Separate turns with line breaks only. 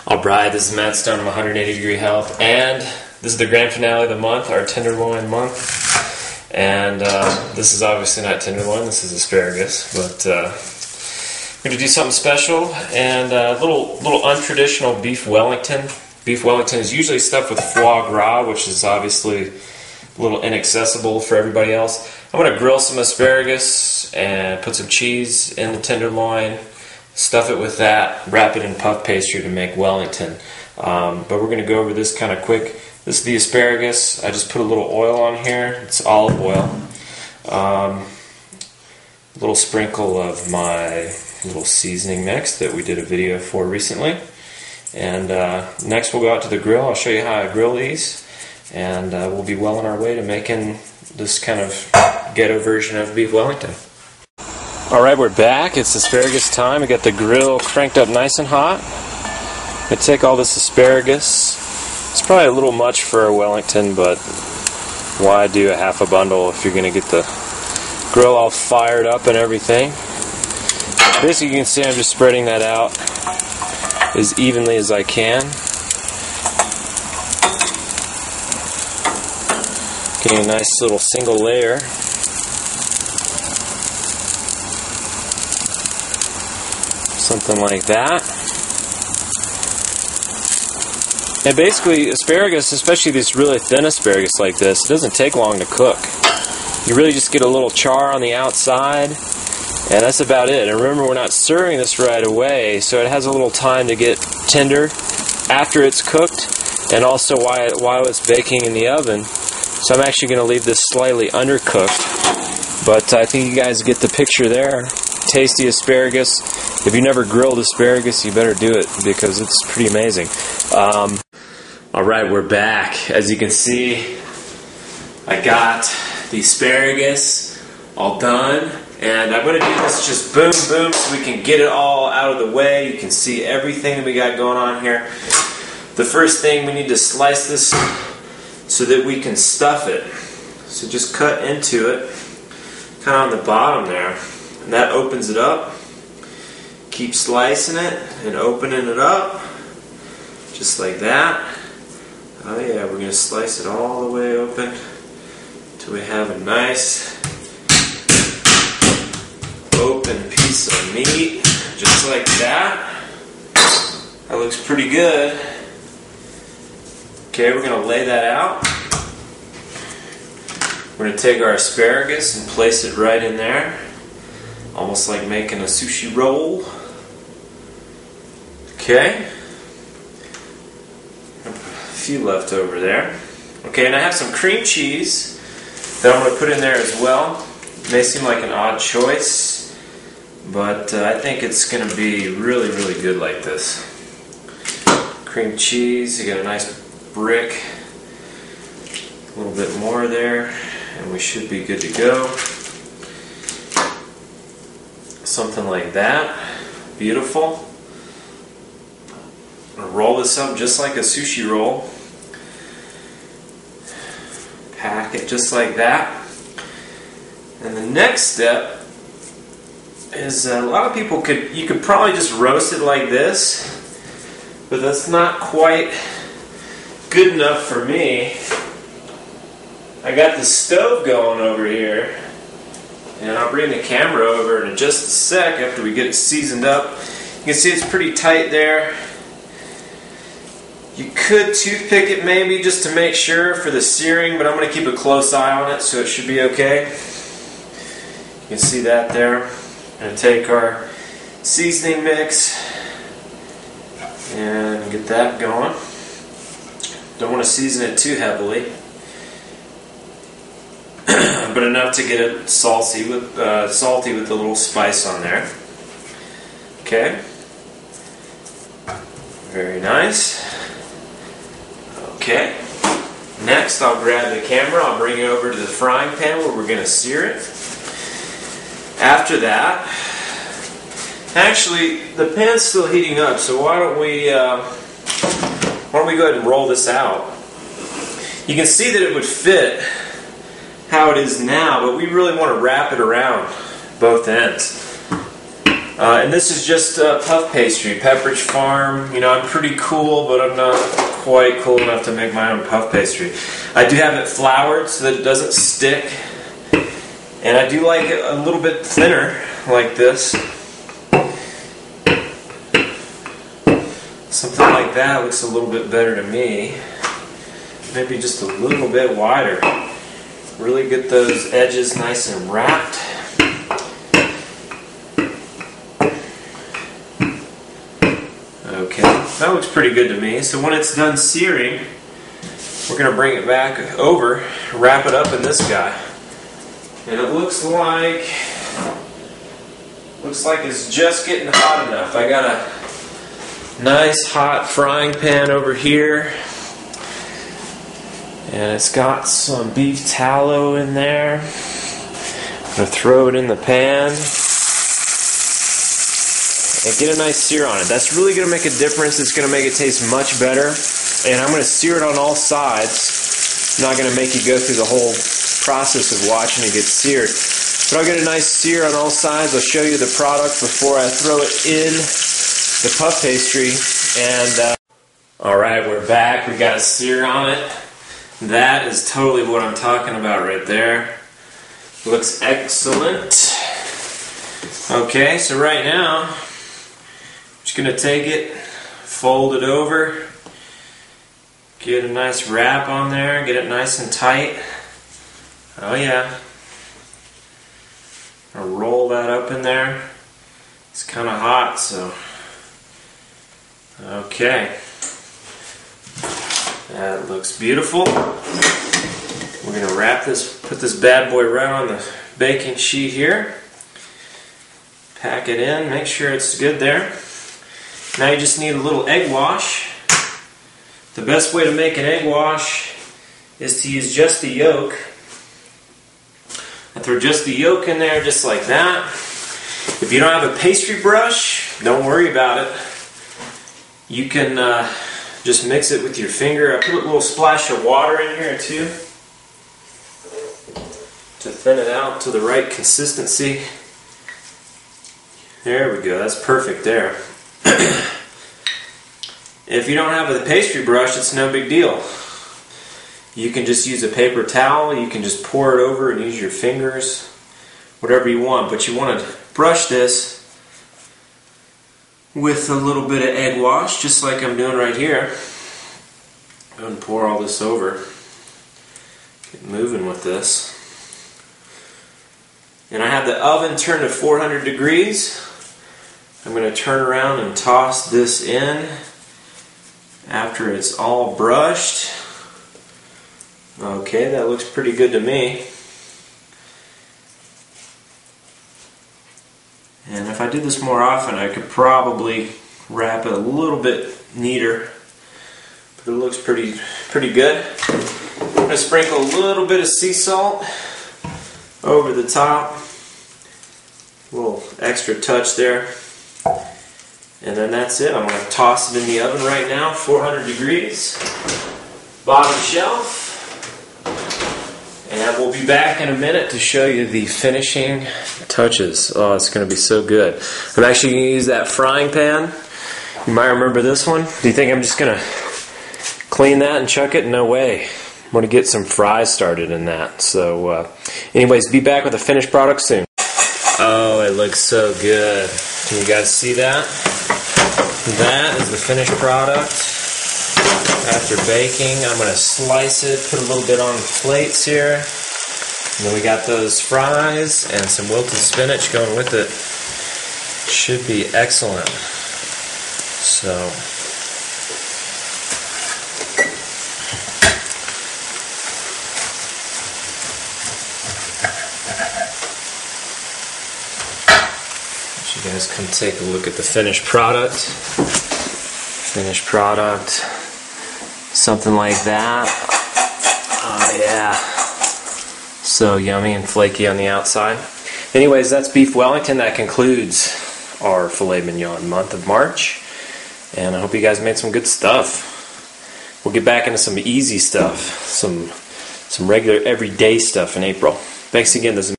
Alright, this is Matt Stone of 180 Degree Health, and this is the grand finale of the month, our tenderloin month. And this is obviously not tenderloin, this is asparagus, but we're going to do something special, and a little untraditional beef Wellington. Beef Wellington is usually stuffed with foie gras, which is obviously a little inaccessible for everybody else. I'm going to grill some asparagus and put some cheese in the tenderloin, stuff it with that, wrap it in puff pastry to make Wellington. But we're going to go over this kind of quick. This is the asparagus. I just put a little oil on here. It's olive oil. A little sprinkle of my little seasoning mix that we did a video for recently. And next we'll go out to the grill. I'll show you how I grill these. And we'll be well on our way to making this kind of ghetto version of beef Wellington. Alright, we're back. It's asparagus time. We got the grill cranked up nice and hot. I take all this asparagus. It's probably a little much for a Wellington, but why do a half a bundle if you're going to get the grill all fired up and everything? Basically, you can see I'm just spreading that out as evenly as I can. Getting a nice little single layer. Something like that. And basically, asparagus, especially this really thin asparagus like this, it doesn't take long to cook. You really just get a little char on the outside, and that's about it. And remember, we're not serving this right away, so it has a little time to get tender after it's cooked, and also while it's baking in the oven. So I'm actually going to leave this slightly undercooked, but I think you guys get the picture there. Tasty asparagus. If you never grilled asparagus, you better do it because it's pretty amazing. Alright, we're back. As you can see, I got the asparagus all done, and I'm going to do this just boom boom so we can get it all out of the way. You can see everything that we got going on here. The first thing, we need to slice this so that we can stuff it. So just cut into it, kind of on the bottom there. And that opens it up. Keep slicing it and opening it up. Just like that. Oh yeah, we're going to slice it all the way open till we have a nice open piece of meat. Just like that. That looks pretty good. Okay, we're going to lay that out. We're going to take our asparagus and place it right in there. Almost like making a sushi roll. Okay. A few left over there. Okay, and I have some cream cheese that I'm going to put in there as well. It may seem like an odd choice, but I think it's going to be really, really good like this. Cream cheese, you got a nice brick. A little bit more there, and we should be good to go. Something like that. Beautiful. I'm going to roll this up just like a sushi roll. Pack it just like that. And the next step is a lot of people you could probably just roast it like this, but that's not quite good enough for me. I got the stove going over here. And I'll bring the camera over in just a sec after we get it seasoned up. You can see it's pretty tight there. You could toothpick it maybe just to make sure for the searing, but I'm going to keep a close eye on it, so it should be okay. You can see that there. I'm going to take our seasoning mix and get that going. Don't want to season it too heavily, but enough to get it salty with a little spice on there. Okay. Very nice. Okay. Next, I'll grab the camera. I'll bring it over to the frying pan where we're going to sear it. After that, actually, the pan's still heating up, so why don't we go ahead and roll this out? You can see that it would fit how it is now, but we really want to wrap it around both ends. And this is just puff pastry, Pepperidge Farm. You know, I'm pretty cool, but I'm not quite cool enough to make my own puff pastry. I do have it floured so that it doesn't stick. And I do like it a little bit thinner, like this. Something like that looks a little bit better to me. Maybe just a little bit wider. Really get those edges nice and wrapped. Okay, that looks pretty good to me. So when it's done searing, we're going to bring it back over, wrap it up in this guy. And it looks like it's just getting hot enough. I got a nice hot frying pan over here. And it's got some beef tallow in there. I'm going to throw it in the pan. And get a nice sear on it. That's really going to make a difference. It's going to make it taste much better. And I'm going to sear it on all sides. I'm not going to make you go through the whole process of watching it get seared. But I'll get a nice sear on all sides. I'll show you the product before I throw it in the puff pastry. And alright, we're back. We got a sear on it. That is totally what I'm talking about right there. Looks excellent. Okay, so right now, I'm just going to take it, fold it over, get a nice wrap on there, get it nice and tight. Oh yeah. I'll roll that up in there. It's kind of hot, so. Okay. That looks beautiful. We're going to wrap this, put this bad boy right on the baking sheet here. Pack it in, make sure it's good there. Now you just need a little egg wash. The best way to make an egg wash is to use just the yolk. I throw just the yolk in there just like that. If you don't have a pastry brush, don't worry about it. You can just mix it with your finger. I put a little splash of water in here too to thin it out to the right consistency. There we go, that's perfect there. If you don't have a pastry brush, it's no big deal. You can just use a paper towel, you can just pour it over and use your fingers, whatever you want, but you want to brush this with a little bit of egg wash, just like I'm doing right here. Go and pour all this over. Get moving with this. And I have the oven turned to 400 degrees. I'm going to turn around and toss this in after it's all brushed. Okay, that looks pretty good to me. And if I did this more often, I could probably wrap it a little bit neater. But it looks pretty good. I'm going to sprinkle a little bit of sea salt over the top. A little extra touch there. And then that's it. I'm going to toss it in the oven right now, 400 degrees, bottom shelf. And we'll be back in a minute to show you the finishing touches. Oh, it's going to be so good. I'm actually going to use that frying pan. You might remember this one. Do you think I'm just going to clean that and chuck it? No way. I'm going to get some fries started in that. So anyways, be back with the finished product soon. Oh, it looks so good. Can you guys see that? That is the finished product after baking. I'm going to slice it, put a little bit on the plates here. And then we got those fries and some wilted spinach going with it. Should be excellent. So, you guys come take a look at the finished product. Finished product. Something like that. Oh yeah. So yummy and flaky on the outside. Anyways, that's beef Wellington. That concludes our filet mignon month of March. And I hope you guys made some good stuff. We'll get back into some easy stuff. Some regular everyday stuff in April. Thanks again. This is